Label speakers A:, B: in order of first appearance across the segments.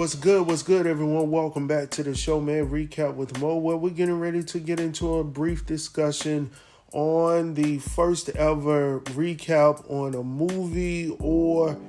A: What's good, everyone? Welcome back to the show, man. Recap with Mo, where we're getting ready to get into a brief discussion on the first ever recap on a movie or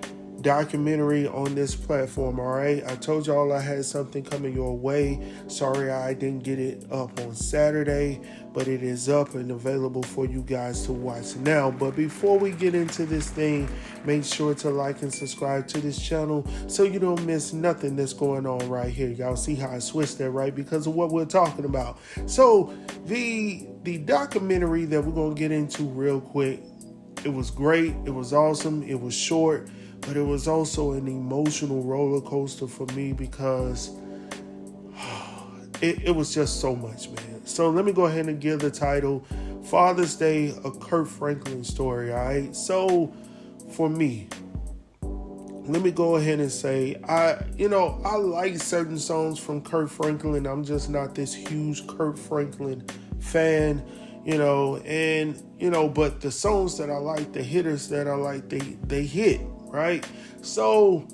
A: documentary on this platform. All right, I told y'all I had something coming your way. Sorry I didn't get it up on Saturday, but it is up and available for you guys to watch now. But before we get into this thing, make sure to like and subscribe to this channel so you don't miss nothing that's going on right here. Y'all see how I switched that, right? Because of what we're talking about. So the documentary that we're gonna get into real quick, it was great, it was awesome, it was short, but it was also an emotional roller coaster for me because it was just so much, man. So let me go ahead and give the title, Father's Day, a Kirk Franklin story, all right? So for me, let me go ahead and say, I like certain songs from Kirk Franklin. I'm just not this huge Kirk Franklin fan, but the songs that I like, the hitters that I like, they hit, right? So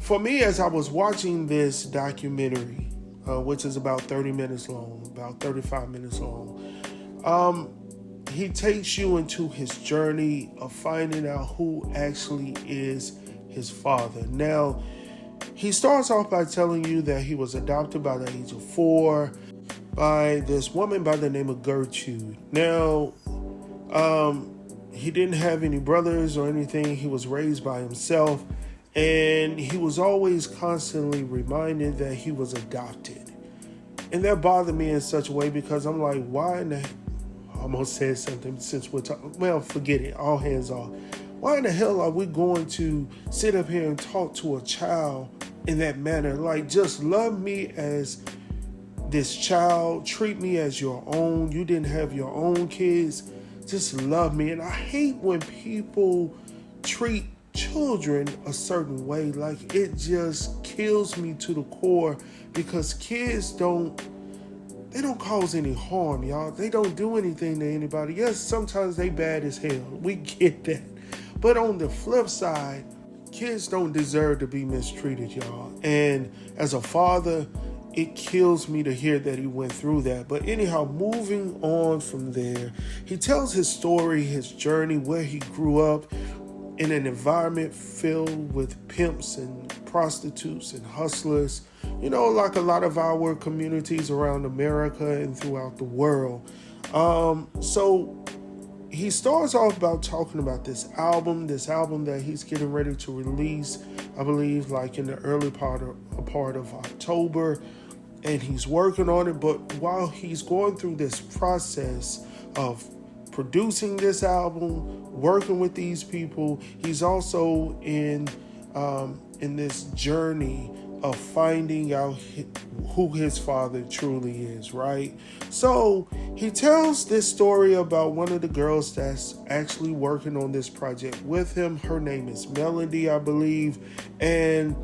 A: for me, as I was watching this documentary, which is about 30 minutes long, about 35 minutes long, he takes you into his journey of finding out who actually is his father. Now, he starts off by telling you that he was adopted by the age of 4 by this woman by the name of Gertrude. Now, he didn't have any brothers or anything. He was raised by himself, and he was always constantly reminded that he was adopted. And that bothered me in such a way because I'm like, why in the... I almost said something since we're talking. Well, forget it. All hands off. Why in the hell are we going to sit up here and talk to a child in that manner? Like, just love me as this child. Treat me as your own. You didn't have your own kids. Just love me. And I hate when people treat children a certain way. Like, it just kills me to the core because kids don't cause any harm, y'all. They don't do anything to anybody. Yes, sometimes they bad as hell. We get that. But on the flip side, kids don't deserve to be mistreated, y'all. And as a father, it kills me to hear that he went through that. But anyhow, moving on from there, he tells his story, his journey, where he grew up in an environment filled with pimps and prostitutes and hustlers, like a lot of our communities around America and throughout the world. So he starts off about talking about this album that he's getting ready to release, I believe, like in the early part of October, and he's working on it. But while he's going through this process of producing this album, working with these people, he's also in this journey of finding out who his father truly is, right? So he tells this story about one of the girls that's actually working on this project with him. Her name is Melody, I believe, and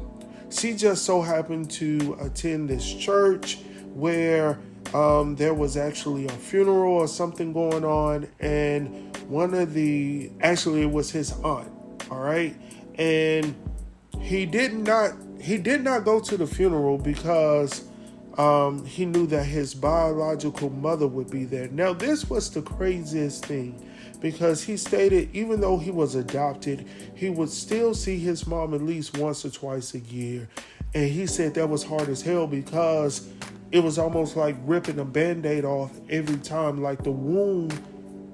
A: she just so happened to attend this church where there was actually a funeral or something going on, and it was his aunt, all right? And he did not go to the funeral because he knew that his biological mother would be there. Now, this was the craziest thing because he stated even though he was adopted, he would still see his mom at least once or twice a year. And he said that was hard as hell because it was almost like ripping a Band-Aid off every time. Like, the wound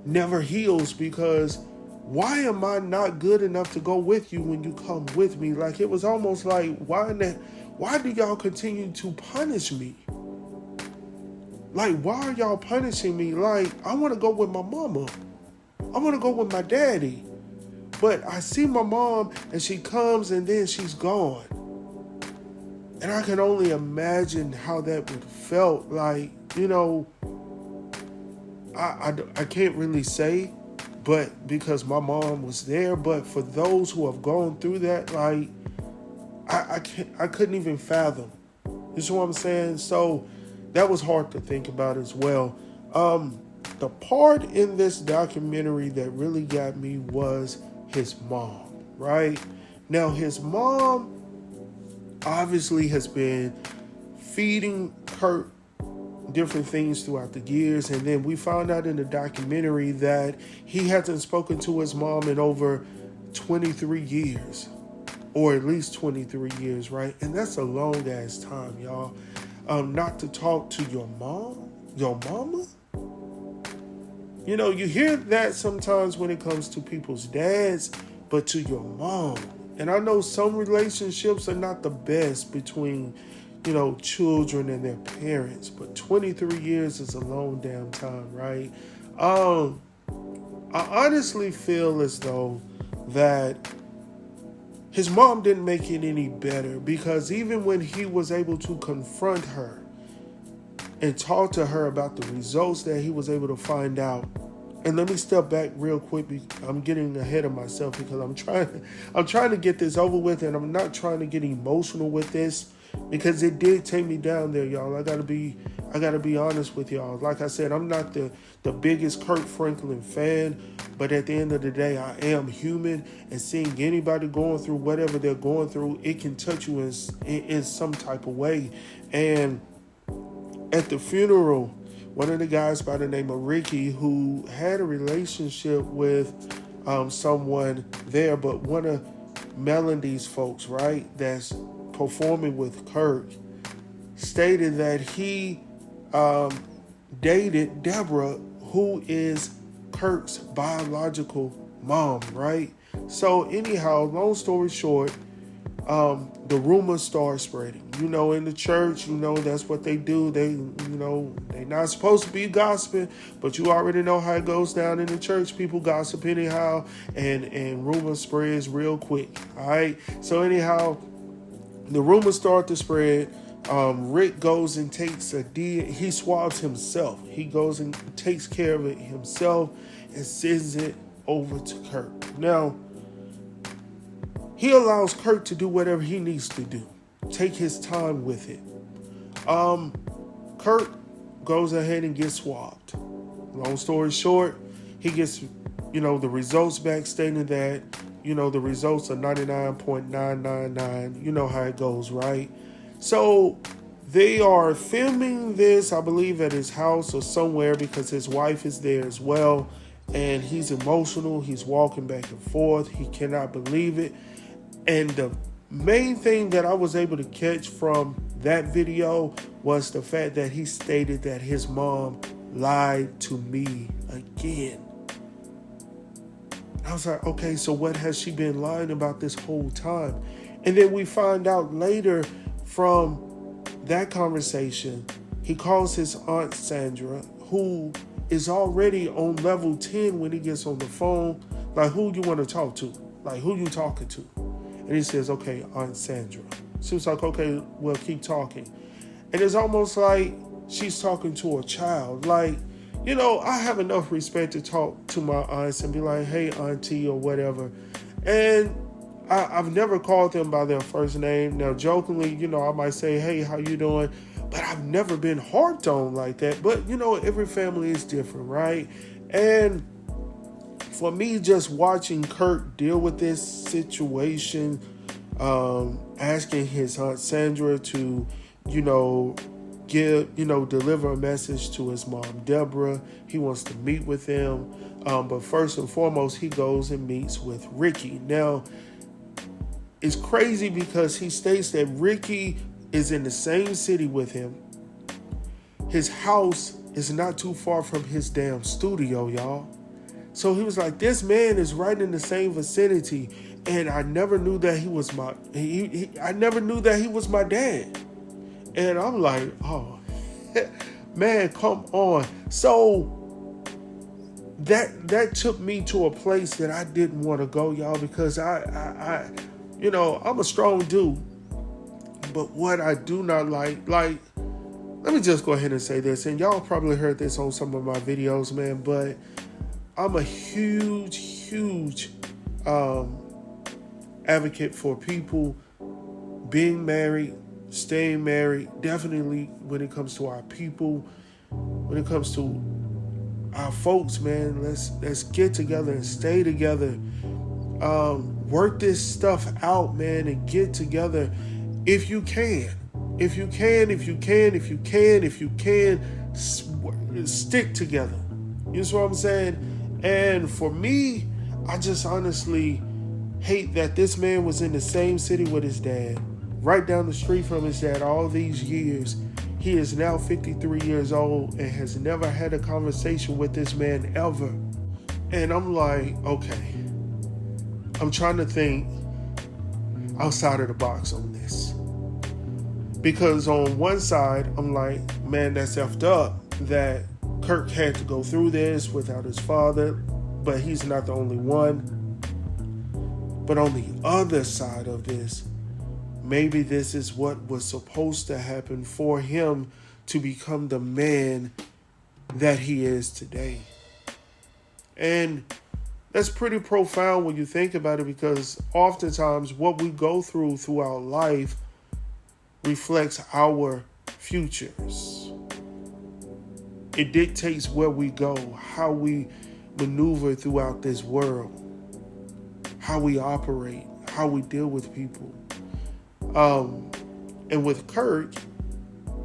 A: never heals because why am I not good enough to go with you when you come with me? Like, it was almost like, why do y'all continue to punish me? Like, why are y'all punishing me? Like, I want to go with my mama. I want to go with my daddy. But I see my mom and she comes and then she's gone. And I can only imagine how that would have felt. Like, I can't really say, but because my mom was there. But for those who have gone through that, like, I couldn't even fathom. You see what I'm saying? So that was hard to think about as well. The part in this documentary that really got me was his mom, right? Now, his mom obviously has been feeding Kirk different things throughout the years. And then we found out in the documentary that he hasn't spoken to his mom in over 23 years, or at least 23 years, right? And that's a long ass time, y'all. Not to talk to your mama. You know, you hear that sometimes when it comes to people's dads, but to your mom. And I know some relationships are not the best between, you know, children and their parents, but 23 years is a long damn time, right? I honestly feel as though that his mom didn't make it any better, because even when he was able to confront her and talk to her about the results that he was able to find out. And let me step back real quick. I'm getting ahead of myself because I'm trying to get this over with, and I'm not trying to get emotional with this, because it did take me down there, y'all. I gotta be honest with y'all. Like I said, I'm not the biggest Kirk Franklin fan, but at the end of the day, I am human, and seeing anybody going through whatever they're going through, it can touch you in some type of way. And at the funeral, one of the guys by the name of Ricky, who had a relationship with someone there, but one of Melody's folks, right, that's performing with Kirk, stated that he dated Deborah, who is Kirk's biological mom, right? So anyhow, long story short, the rumors start spreading. You know, in the church, you know, that's what they do. They're not supposed to be gossiping, but you already know how it goes down in the church. People gossip anyhow, and rumors spreads real quick. All right. So anyhow, the rumors start to spread. Rick goes and takes he swabs himself. He goes and takes care of it himself and sends it over to Kirk. Now, he allows Kirk to do whatever he needs to do. Take his time with it. Kirk goes ahead and gets swabbed. Long story short, he gets, the results back stating that, the results are 99.999. You know how it goes, right? So they are filming this, I believe, at his house or somewhere, because his wife is there as well. And he's emotional. He's walking back and forth. He cannot believe it. And the main thing that I was able to catch from that video was the fact that he stated that his mom lied to me again. I was like, okay, so what has she been lying about this whole time? And then we find out later from that conversation, he calls his aunt Sandra, who is already on level 10 when he gets on the phone. Like, who you want to talk to? Like, who you talking to? And he says, okay, Aunt Sandra. She was like, okay, well, keep talking. And it's almost like she's talking to a child. Like, I have enough respect to talk to my aunts and be like, hey, auntie, or whatever. And I've never called them by their first name. Now, jokingly, I might say, hey, how you doing? But I've never been harped on like that. But, every family is different, right? And for me, just watching Kirk deal with this situation, asking his Aunt Sandra to, deliver a message to his mom, Deborah. He wants to meet with them. But first and foremost, he goes and meets with Ricky. Now, it's crazy because he states that Ricky is in the same city with him. His house is not too far from his damn studio, y'all. So he was like, this man is right in the same vicinity, and I never knew that he was my dad. And I'm like, oh, man, come on. So that took me to a place that I didn't want to go, y'all, because I'm a strong dude. But what I do not like, let me just go ahead and say this, and y'all probably heard this on some of my videos, man, but I'm a huge advocate for people being married, staying married. Definitely when it comes to our people, when it comes to our folks, man, let's get together and stay together. Work this stuff out, man, and get together If you can, if you can, if you can, if you can, if you can, stick together. You know what I'm saying? And for me, I just honestly hate that this man was in the same city with his dad, right down the street from his dad all these years. He is now 53 years old and has never had a conversation with this man ever. And I'm like, okay, I'm trying to think outside of the box on this. Because on one side, I'm like, man, that's effed up that Kirk had to go through this without his father, but he's not the only one. But on the other side of this, maybe this is what was supposed to happen for him to become the man that he is today. And that's pretty profound when you think about it, because oftentimes what we go throughout life reflects our futures. It dictates where we go, how we maneuver throughout this world, how we operate, how we deal with people. And with Kirk,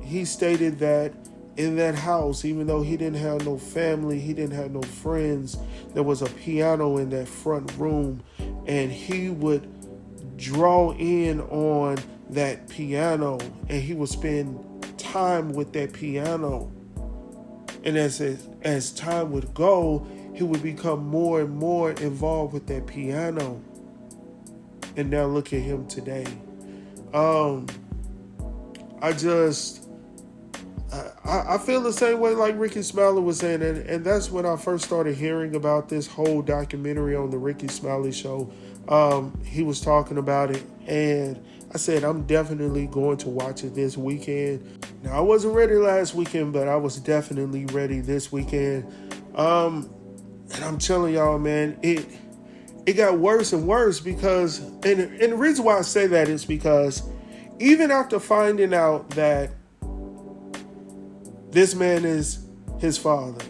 A: he stated that in that house, even though he didn't have no family, he didn't have no friends, there was a piano in that front room, and he would draw in on that piano, and he would spend time with that piano. And as time would go, he would become more and more involved with that piano. And now look at him today. I feel the same way like Ricky Smiley was saying, and that's when I first started hearing about this whole documentary on the Ricky Smiley show. He was talking about it, and I said, I'm definitely going to watch it this weekend. Now, I wasn't ready last weekend, but I was definitely ready this weekend. And I'm telling y'all, man, it got worse and worse because, and the reason why I say that is because even after finding out that this man is his father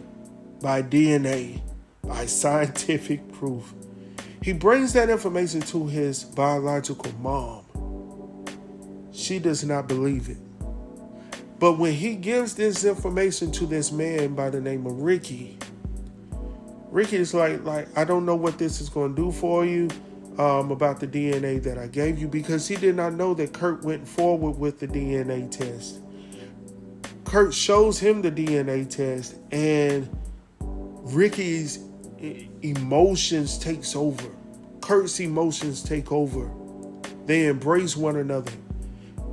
A: by DNA, by scientific proof, he brings that information to his biological mom. She does not believe it. But when he gives this information to this man by the name of Ricky is like, I don't know what this is going to do for you about the DNA that I gave you, because he did not know that Kirk went forward with the DNA test. Kirk shows him the DNA test, and Ricky's emotions takes over. Kirk's emotions take over. They embrace one another.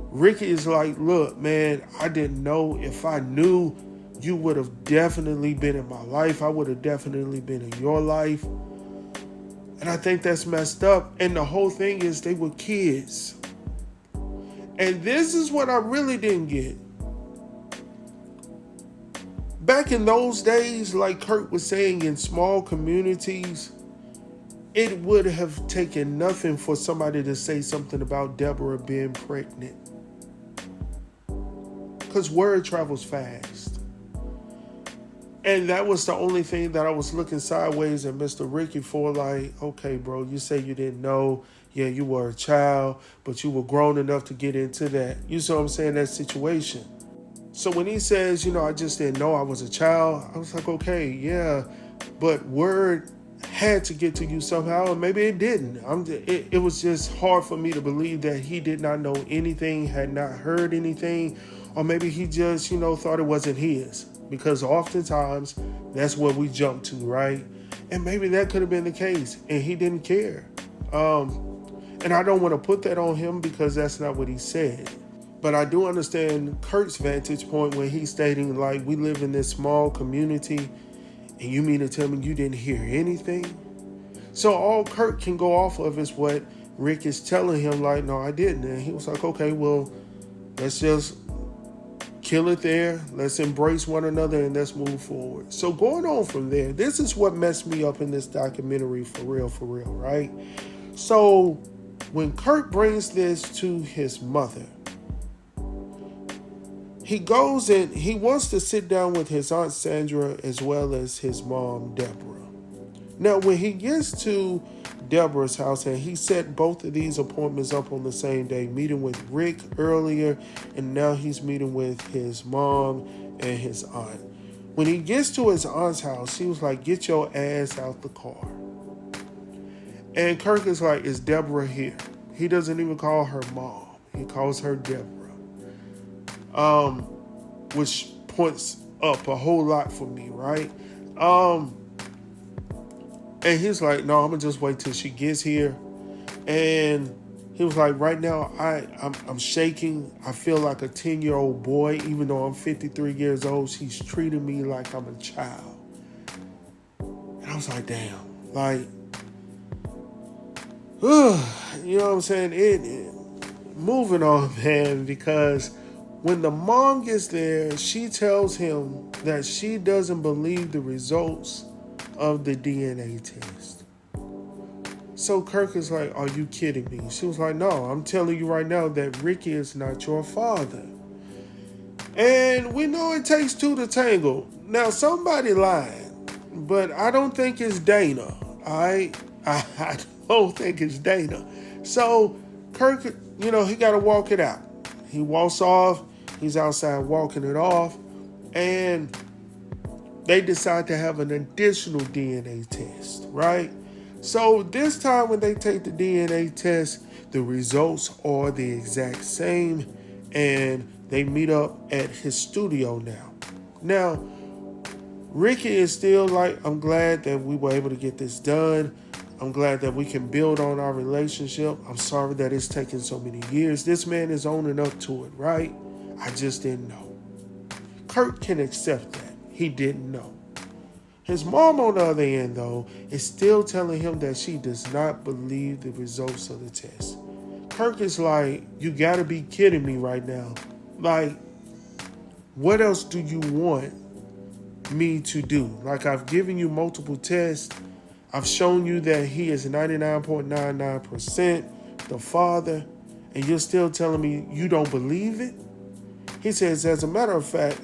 A: Ricky is like, look, man, I didn't know. If I knew, you would have definitely been in my life. I would have definitely been in your life. And I think that's messed up. And the whole thing is they were kids. And this is what I really didn't get. Back in those days, like Kirk was saying, in small communities, it would have taken nothing for somebody to say something about Deborah being pregnant. Because word travels fast. And that was the only thing that I was looking sideways at Mr. Ricky for, like, okay, bro, you say you didn't know. Yeah, you were a child, but you were grown enough to get into that. You see what I'm saying? That situation. So when he says, I just didn't know I was a child, I was like, okay, yeah, but word had to get to you somehow, and maybe it didn't. It was just hard for me to believe that he did not know anything, had not heard anything, or maybe he just, thought it wasn't his, because oftentimes that's what we jump to, right? And maybe that could have been the case, and he didn't care. And I don't want to put that on him because that's not what he said. But I do understand Kirk's vantage point when he's stating, like, we live in this small community, and you mean to tell me you didn't hear anything? So all Kirk can go off of is what Rick is telling him, like, no, I didn't. And he was like, okay, well, let's just kill it there. Let's embrace one another and let's move forward. So going on from there, this is what messed me up in this documentary for real, right? So when Kirk brings this to his mother, he goes and he wants to sit down with his Aunt Sandra as well as his mom, Deborah. Now, when he gets to Deborah's house, and he set both of these appointments up on the same day, meeting with Rick earlier, and now he's meeting with his mom and his aunt. When he gets to his aunt's house, he was like, "Get your ass out the car." And Kirk is like, "Is Deborah here?" He doesn't even call her mom. He calls her Deborah. Which points up a whole lot for me, right? And he's like, "No, I'm gonna just wait till she gets here." And he was like, "Right now, I'm shaking. I feel like a 10-year-old boy, even though I'm 53 years old. She's treating me like I'm a child." And I was like, "Damn, like, you know what I'm saying?" Moving on, man, because when the mom gets there, she tells him that she doesn't believe the results of the DNA test. So Kirk is like, "Are you kidding me?" She was like, "No, I'm telling you right now that Ricky is not your father." And we know it takes two to tangle. Now, somebody lied, but I don't think it's Dana. I don't think it's Dana. So Kirk, he got to walk it out. He walks off. He's outside walking it off. And they decide to have an additional DNA test, right? So this time when they take the DNA test, the results are the exact same, and they meet up at his studio now. Now, Ricky is still like, "I'm glad that we were able to get this done. I'm glad that we can build on our relationship. I'm sorry that it's taken so many years." This man is owning up to it, right? "I just didn't know." Kirk can accept that. He didn't know. His mom, on the other end, though, is still telling him that she does not believe the results of the test. Kirk is like, "You gotta be kidding me right now. Like, what else do you want me to do? Like, I've given you multiple tests. I've shown you that he is 99.99% the father, and you're still telling me you don't believe it?" He says, "As a matter of fact,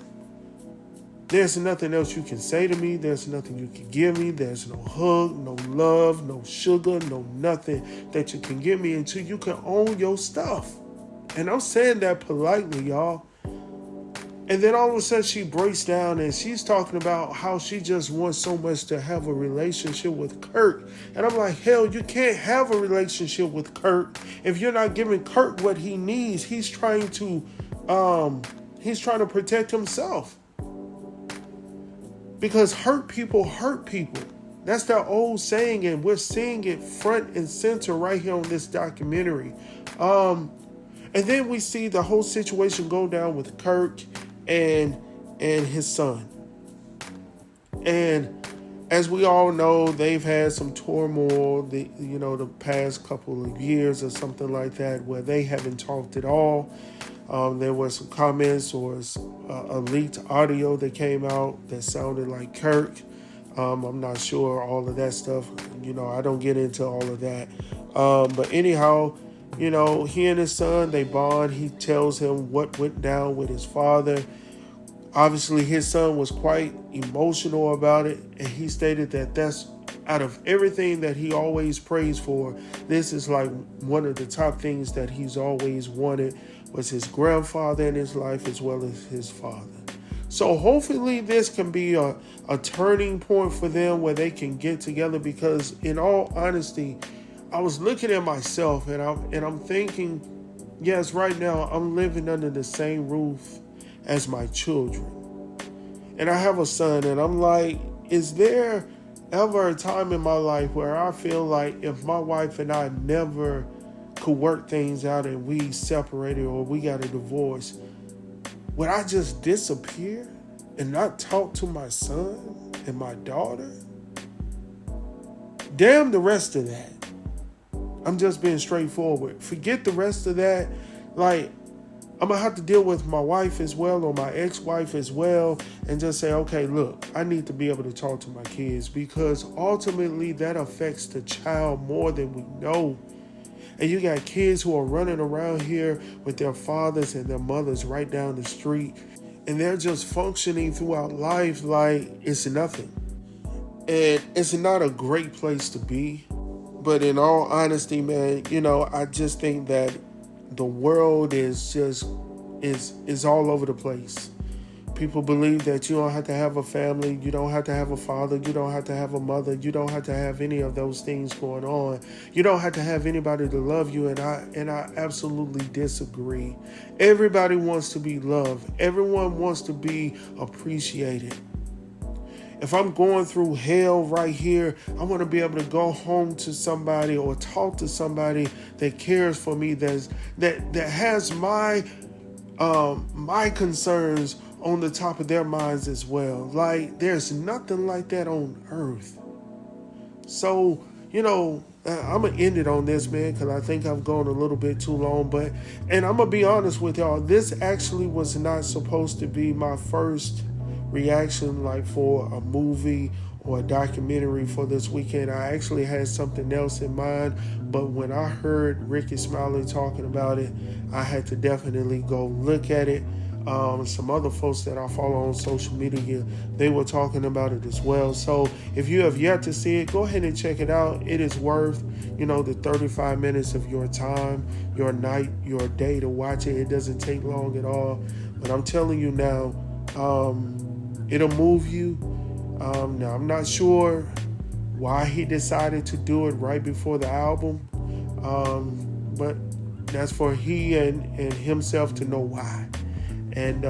A: there's nothing else you can say to me. There's nothing you can give me. There's no hug, no love, no sugar, no nothing that you can give me until you can own your stuff." And I'm saying that politely, y'all. And then all of a sudden she breaks down and she's talking about how she just wants so much to have a relationship with Kirk. And I'm like, hell, you can't have a relationship with Kirk if you're not giving Kirk what he needs. He's trying to protect himself. Because hurt people hurt people. That's that old saying, and we're seeing it front and center right here on this documentary. And then we see the whole situation go down with Kirk and his son. And as we all know, they've had some turmoil, the past couple of years or something like that, where they haven't talked at all. There were some comments or a leaked audio that came out that sounded like Kirk. I'm not sure all of that stuff. I don't get into all of that. But anyhow, he and his son, they bond. He tells him what went down with his father. Obviously, his son was quite emotional about it. And he stated that that's, out of everything that he always prays for, this is like one of the top things that he's always wanted, was his grandfather in his life as well as his father. So hopefully this can be a turning point for them where they can get together, because in all honesty, I was looking at myself and I'm thinking, yes, right now I'm living under the same roof as my children. And I have a son, and I'm like, is there ever a time in my life where I feel like if my wife and I never could work things out and we separated or we got a divorce, would I just disappear and not talk to my son and my daughter? Damn the rest of that. I'm just being straightforward. Forget the rest of that. Like, I'm going to have to deal with my wife as well, or my ex-wife as well, and just say, okay, look, I need to be able to talk to my kids, because ultimately that affects the child more than we know. And you got kids who are running around here with their fathers and their mothers right down the street, and they're just functioning throughout life like it's nothing. And it's not a great place to be. But in all honesty, man, I just think that the world is all over the place. People believe that you don't have to have a family, you don't have to have a father, you don't have to have a mother, you don't have to have any of those things going on. You don't have to have anybody to love you, and I absolutely disagree. Everybody wants to be loved. Everyone wants to be appreciated. If I'm going through hell right here, I want to be able to go home to somebody or talk to somebody that cares for me, that has my concerns on the top of their minds as well. Like, there's nothing like that on earth. So, I'm going to end it on this, man, because I think I've gone a little bit too long. And I'm going to be honest with y'all, this actually was not supposed to be my first reaction, like for a movie or a documentary for this weekend. I actually had something else in mind, but when I heard Ricky Smiley talking about it, I had to definitely go look at it. Some other folks that I follow on social media, they were talking about it as well. So if you have yet to see it, go ahead and check it out. It is worth, the 35 minutes of your time, your night, your day to watch it. It doesn't take long at all. But I'm telling you now, it'll move you. Now, I'm not sure why he decided to do it right before the album, but that's for he and himself to know why. And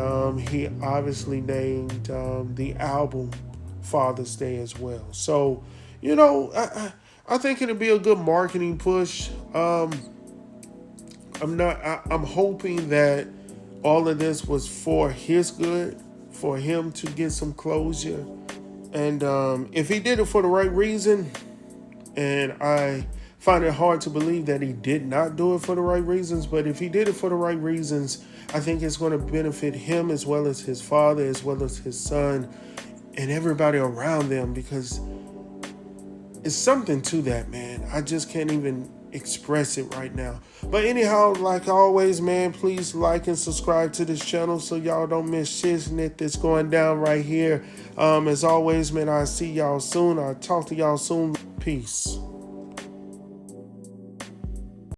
A: he obviously named the album Father's Day as well. So, I think it'll be a good marketing push. I'm hoping that all of this was for his good, for him to get some closure. And if he did it for the right reason, and I find it hard to believe that he did not do it for the right reasons, but if he did it for the right reasons, I think it's going to benefit him as well as his father, as well as his son, and everybody around them, because it's something to that, man. I just can't even express it right now. But anyhow, like always, man, please like and subscribe to this channel so y'all don't miss shiznit that's going down right here. As always, man, I'll see y'all soon. I'll talk to y'all soon. Peace.